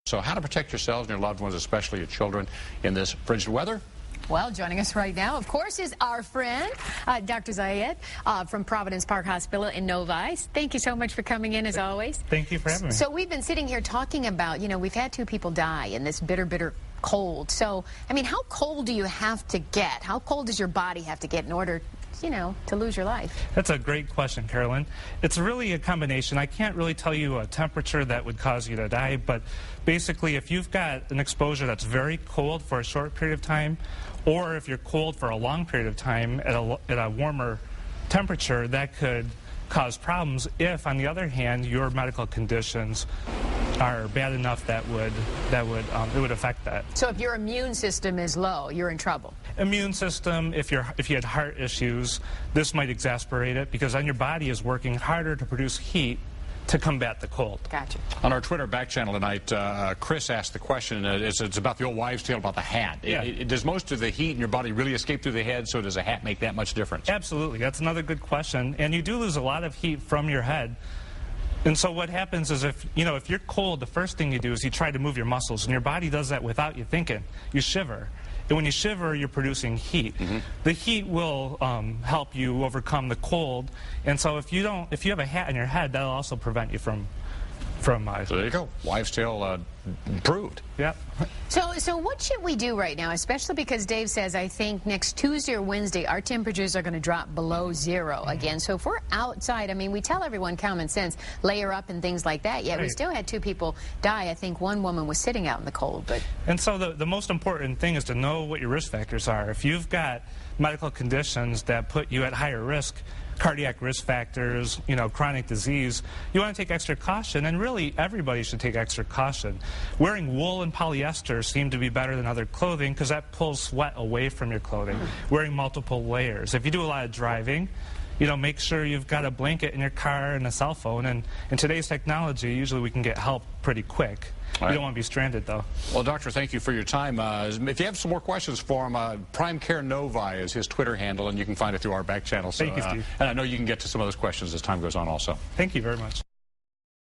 So how to protect yourselves and your loved ones, especially your children, in this frigid weather? Well, joining us right now, of course, is our friend, Dr. Zaid from Providence Park Hospital in Novi. Thank you so much for coming in, as always. Thank you for having me. So we've been sitting here talking about, we've had 2 people die in this bitter, bitter cold. So, I mean, how cold do you have to get? How cold does your body have to get in order to lose your life? That's a great question, Carolyn. It's really a combination. I can't really tell you a temperature that would cause you to die, but basically if you've got an exposure that's very cold for a short period of time, or if you're cold for a long period of time at a warmer temperature, that could cause problems if, on the other hand, your medical conditions are bad enough that it would affect that. So if your immune system is low, you're in trouble. Immune system, if you had heart issues, this might exacerbate it because then your body is working harder to produce heat to combat the cold. Gotcha. On our Twitter back channel tonight, Chris asked the question, it's about the old wives' tale about the hat. Yeah. Does most of the heat in your body really escape through the head, so does a hat make that much difference? Absolutely. That's another good question. And you do lose a lot of heat from your head. And so what happens is if you're cold, the first thing you do is you try to move your muscles, and your body does that without you thinking. You shiver. And when you shiver, you're producing heat. Mm-hmm. The heat will help you overcome the cold. And so if you have a hat on your head, that'll also prevent you from so there you go. Wives' tale proved. Yeah. So what should we do right now, especially because Dave says, I think next Tuesday or Wednesday, our temperatures are going to drop below 0 again. So if we're outside, I mean, we tell everyone common sense, layer up and things like that, yet we still had 2 people die. I think one woman was sitting out in the cold. And so the most important thing is to know what your risk factors are. If you've got medical conditions that put you at higher risk, cardiac risk factors, chronic disease, you want to take extra caution, and really everybody should take extra caution. Wearing wool and polyester seem to be better than other clothing because that pulls sweat away from your clothing. Wearing multiple layers. If you do a lot of driving, make sure you've got a blanket in your car and a cell phone, and in today's technology, usually we can get help pretty quick. You don't want to be stranded, though. Well, Doctor, thank you for your time. If you have some more questions for him, Prime Care Novi is his Twitter handle, and you can find it through our back channel. So, thank you, Steve. And I know you can get to some of those questions as time goes on also. Thank you very much.